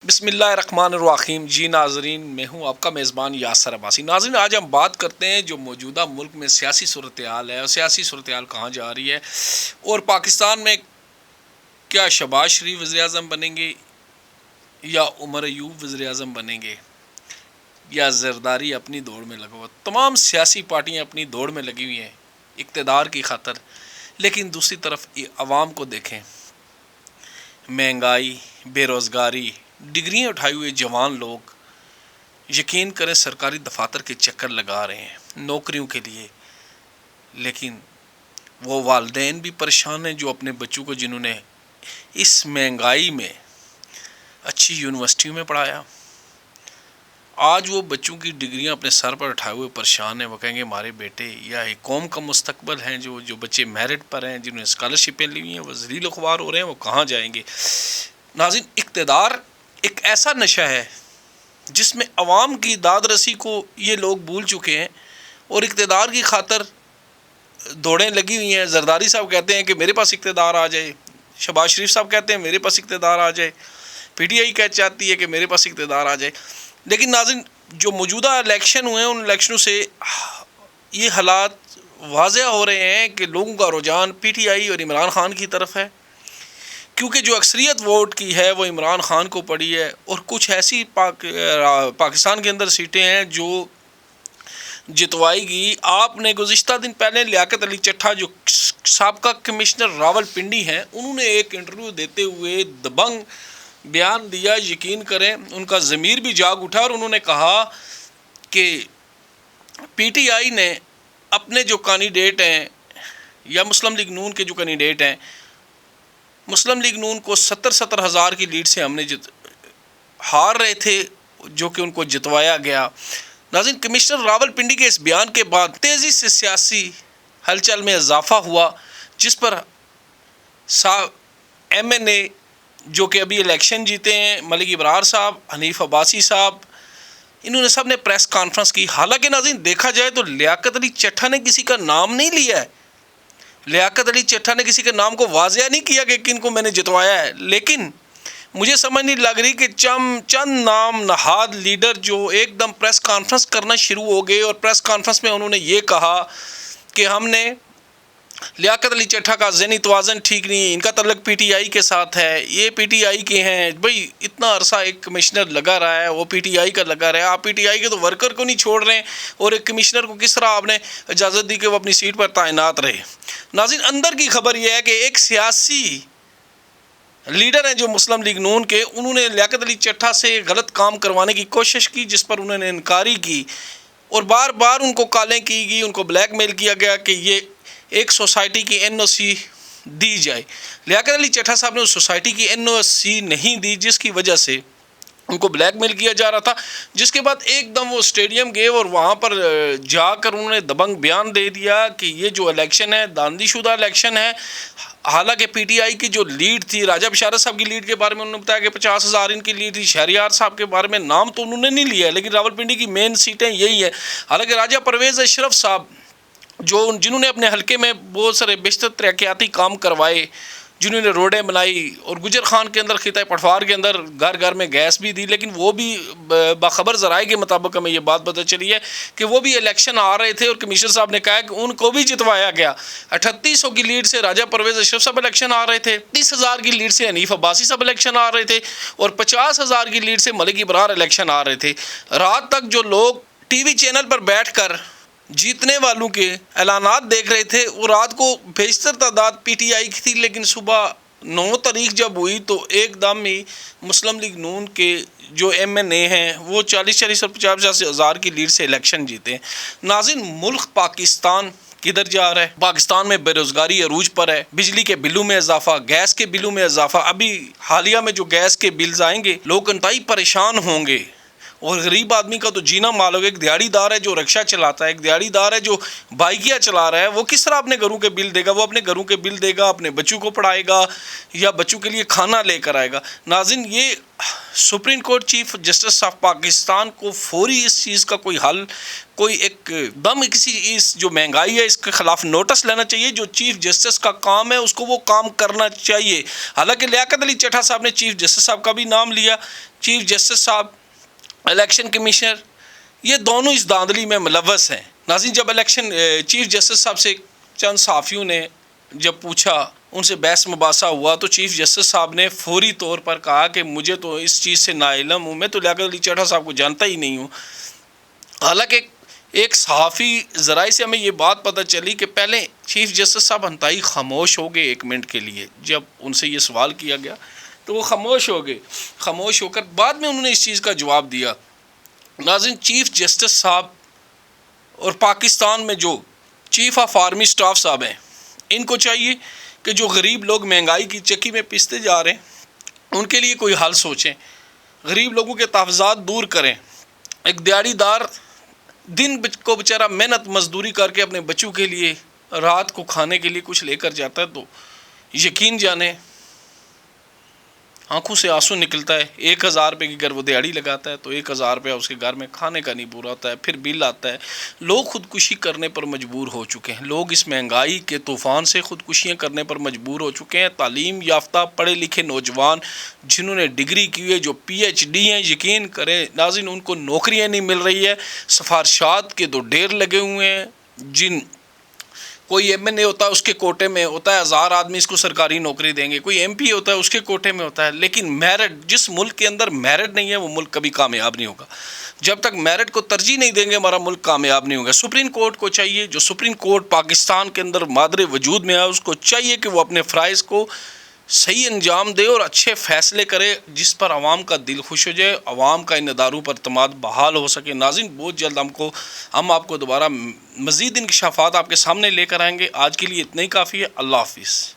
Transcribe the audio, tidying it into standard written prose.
بسم اللہ الرحمن الرحیم. جی ناظرین، میں ہوں آپ کا میزبان یاسر عباسی. ناظرین، آج ہم بات کرتے ہیں جو موجودہ ملک میں سیاسی صورتحال ہے اور سیاسی صورتحال کہاں جا رہی ہے، اور پاکستان میں کیا شہباز شریف وزیر اعظم بنیں گے یا عمر ایوب وزیر اعظم بنیں گے، یا زرداری اپنی دوڑ میں لگا ہوا. تمام سیاسی پارٹیاں اپنی دوڑ میں لگی ہوئی ہیں اقتدار کی خاطر، لیکن دوسری طرف عوام کو دیکھیں. مہنگائی، بے روزگاری، ڈگریاں اٹھائے ہوئے جوان لوگ یقین کریں سرکاری دفاتر کے چکر لگا رہے ہیں نوکریوں کے لیے، لیکن وہ والدین بھی پریشان ہیں جو اپنے بچوں کو جنہوں نے اس مہنگائی میں اچھی یونیورسٹیوں میں پڑھایا، آج وہ بچوں کی ڈگریاں اپنے سر پر اٹھائے ہوئے پریشان ہیں. وہ کہیں گے ہمارے بیٹے یا ایک قوم کا مستقبل ہیں، جو بچے میرٹ پر ہیں، جنہوں نے اسکالرشپیں لی ہوئی ہیں، وہ ذلیل و خوار ہو رہے ہیں، وہ کہاں جائیں گے. ناظرین، اقتدار ایک ایسا نشہ ہے جس میں عوام کی داد رسی کو یہ لوگ بھول چکے ہیں اور اقتدار کی خاطر دوڑیں لگی ہوئی ہیں. زرداری صاحب کہتے ہیں کہ میرے پاس اقتدار آ جائے، شہباز شریف صاحب کہتے ہیں میرے پاس اقتدار آ جائے، پی ٹی آئی کہہ چاہتی ہے کہ میرے پاس اقتدار آ جائے. لیکن ناظرین، جو موجودہ الیکشن ہوئے ہیں ان الیکشنوں سے یہ حالات واضح ہو رہے ہیں کہ لوگوں کا رجحان پی ٹی آئی اور عمران خان کی طرف ہے، کیونکہ جو اکثریت ووٹ کی ہے وہ عمران خان کو پڑی ہے، اور کچھ ایسی پاکستان کے اندر سیٹیں ہیں جو جتوائی گئی. آپ نے گزشتہ دن پہلے لیاقت علی چٹھا جو سابقہ کمشنر راول پنڈی ہیں، انہوں نے ایک انٹرویو دیتے ہوئے دبنگ بیان دیا. یقین کریں ان کا ضمیر بھی جاگ اٹھا، اور انہوں نے کہا کہ پی ٹی آئی نے اپنے جو کینڈیڈیٹ ہیں یا مسلم لیگ نون کے جو کینڈیڈیٹ ہیں، مسلم لیگ نون کو 70 ہزار کی لیڈ سے ہم نے ہار رہے تھے، جو کہ ان کو جتوایا گیا. ناظرین، کمشنر راول پنڈی کے اس بیان کے بعد تیزی سے سیاسی ہلچل میں اضافہ ہوا، جس پر ایم این اے جو کہ ابھی الیکشن جیتے ہیں، ملک ابرار صاحب، حنیف عباسی صاحب، انہوں نے سب نے پریس کانفرنس کی. حالانکہ ناظرین دیکھا جائے تو لیاقت علی چٹھا نے کسی کا نام نہیں لیا ہے، لیاقت علی چٹھا نے کسی کے نام کو واضح نہیں کیا کہ کن کو میں نے جتوایا ہے. لیکن مجھے سمجھ نہیں لگ رہی کہ چند نام نہاد لیڈر جو ایک دم پریس کانفرنس کرنا شروع ہو گئے، اور پریس کانفرنس میں انہوں نے یہ کہا کہ ہم نے لیاقت علی چٹھا کا ذہنی توازن ٹھیک نہیں ہے، ان کا تعلق پی ٹی آئی کے ساتھ ہے، یہ پی ٹی آئی کے ہیں. بھائی اتنا عرصہ ایک کمشنر لگا رہا ہے، وہ پی ٹی آئی کا لگا رہا ہے، آپ پی ٹی آئی کے تو ورکر کو نہیں چھوڑ رہے ہیں، اور ایک کمشنر کو کس طرح آپ نے اجازت دی کہ وہ اپنی سیٹ پر تعینات رہے. ناظرین، اندر کی خبر یہ ہے کہ ایک سیاسی لیڈر ہیں جو مسلم لیگ نون کے، انہوں نے لیاقت علی چٹھا سے غلط کام کروانے کی کوشش کی، جس پر انہوں نے انکاری کی، اور بار بار ان کو کالیں کی گئی، ان کو بلیک میل کیا گیا کہ یہ ایک سوسائٹی کی این او سی دی جائے. لیاقت علی چٹھا صاحب نے اس سوسائٹی کی این او سی نہیں دی، جس کی وجہ سے ان کو بلیک میل کیا جا رہا تھا. جس کے بعد ایک دم وہ اسٹیڈیم گئے اور وہاں پر جا کر انہوں نے دبنگ بیان دے دیا کہ یہ جو الیکشن ہے داندھی شدہ الیکشن ہے. حالانکہ پی ٹی آئی کی جو لیڈ تھی، راجہ بشارت صاحب کی لیڈ کے بارے میں انہوں نے بتایا کہ 50,000 ان کی لیڈ تھی. شہریار صاحب کے بارے میں نام تو انہوں نے نہیں لیا، لیکن راول پنڈی کی مین سیٹیں یہی ہیں. حالانکہ راجہ پرویز اشرف صاحب جنہوں نے اپنے حلقے میں بہت سارے بیشتر ترقیاتی کام کروائے، جنہوں نے روڈیں بنائی، اور گجر خان کے اندر خطہ پٹوار کے اندر گھر گھر میں گیس بھی دی، لیکن وہ بھی باخبر ذرائع کے مطابق ہمیں یہ بات پتہ چلی ہے کہ وہ بھی الیکشن آ رہے تھے، اور کمشنر صاحب نے کہا کہ ان کو بھی جتوایا گیا. 3800 کی لیڈ سے راجہ پرویز اشرف صاحب الیکشن آ رہے تھے، 30,000 کی لیڈ سے حنیف عباسی صاحب الیکشن آ رہے تھے، اور 50,000 کی لیڈ سے ملک ابرار الیکشن آ رہے تھے. رات تک جو لوگ ٹی وی چینل پر بیٹھ کر جیتنے والوں کے اعلانات دیکھ رہے تھے، وہ رات کو بیشتر تعداد پی ٹی آئی کی تھی، لیکن صبح 9 تاریخ جب ہوئی تو ایک دم ہی مسلم لیگ نون کے جو ایم این اے ہیں وہ 40 اور 50 ہزار کی لیڈ سے الیکشن جیتے ہیں. ناظرین، ملک پاکستان کدھر جا رہا ہے؟ پاکستان میں بے روزگاری عروج پر ہے، بجلی کے بلوں میں اضافہ، گیس کے بلوں میں اضافہ. ابھی حالیہ میں جو گیس کے بلز آئیں گے، لوگ انتہائی پریشان ہوں گے، اور غریب آدمی کا تو جینا مال ہو گیا. ایک دیہڑی دار ہے جو رکشہ چلاتا ہے, ایک دیہڑی دار ہے جو بائکیاں چلا رہا ہے, وہ کس طرح اپنے گھروں کے بل دے گا؟ وہ اپنے گھروں کے بل دے گا, اپنے بچوں کو پڑھائے گا یا بچوں کے لیے کھانا لے کر آئے گا. ناظرین, یہ supreme court chief justice of Pakistan کو فوری اس چیز کا کوئی حل, کوئی ایک دم کسی اس جو مہنگائی ہے اس کے خلاف نوٹس لینا چاہیے. جو چیف جسٹس کا کام ہے اس کو وہ کام کرنا چاہیے. حالانکہ لیاقت علی چٹھا صاحب نے چیف جسٹس صاحب کا بھی نام لیا. چیف جسٹس صاحب, الیکشن کمیشنر, یہ دونوں اس دھاندلی میں ملوث ہیں. ناظرین, جب الیکشن چیف جسٹس صاحب سے چند صحافیوں نے جب پوچھا, ان سے بحث مباحثہ ہوا, تو چیف جسٹس صاحب نے فوری طور پر کہا کہ مجھے تو اس چیز سے ناعلم ہوں, میں تو لیاقت علی چٹھا صاحب کو جانتا ہی نہیں ہوں. حالانکہ ایک صحافی ذرائع سے ہمیں یہ بات پتہ چلی کہ پہلے چیف جسٹس صاحب انتہائی خاموش ہو گئے 1 منٹ کے لیے. جب ان سے یہ سوال کیا گیا تو وہ خاموش ہو گئے. خاموش ہو کر بعد میں انہوں نے اس چیز کا جواب دیا. ناظرین, چیف جسٹس صاحب اور پاکستان میں جو چیف آف آرمی سٹاف صاحب ہیں, ان کو چاہیے کہ جو غریب لوگ مہنگائی کی چکی میں پستے جا رہے ہیں ان کے لیے کوئی حل سوچیں, غریب لوگوں کے تحفظات دور کریں. ایک دیہڑی دار دن کو بیچارہ محنت مزدوری کر کے اپنے بچوں کے لیے رات کو کھانے کے لیے کچھ لے کر جاتا ہے, تو یقین جانیں آنکھوں سے آنسو نکلتا ہے. 1000 روپے کی اگر وہ دیہڑی لگاتا ہے تو 1000 روپیہ اس کے گھر میں کھانے کا نہیں پورا ہوتا ہے, پھر بل آتا ہے. لوگ خودکشی کرنے پر مجبور ہو چکے ہیں. لوگ اس مہنگائی کے طوفان سے خودکشیاں کرنے پر مجبور ہو چکے ہیں. تعلیم یافتہ پڑھے لکھے نوجوان جنہوں نے ڈگری کی ہوئی ہے, جو PhD ہیں, یقین کریں ناظرین ان کو نوکریاں نہیں مل رہی ہے. سفارشات کے تو ڈھیر لگے ہوئے ہیں. جن کوئی MNA ہوتا ہے اس کے کوٹے میں ہوتا ہے 1000 آدمی اس کو سرکاری نوکری دیں گے, کوئی MP ہوتا ہے اس کے کوٹے میں ہوتا ہے. لیکن میرٹ, جس ملک کے اندر میرٹ نہیں ہے وہ ملک کبھی کامیاب نہیں ہوگا. جب تک میرٹ کو ترجیح نہیں دیں گے ہمارا ملک کامیاب نہیں ہوگا. سپریم کورٹ کو چاہیے, جو سپریم کورٹ پاکستان کے اندر مادر وجود میں ہے, اس کو چاہیے کہ وہ اپنے فرائض کو صحیح انجام دے اور اچھے فیصلے کرے جس پر عوام کا دل خوش ہو جائے, عوام کا ان اداروں پر اعتماد بحال ہو سکے. ناظرین, بہت جلد ہم آپ کو دوبارہ مزید انکشافات آپ کے سامنے لے کر آئیں گے. آج کے لیے اتنا ہی کافی ہے. اللہ حافظ.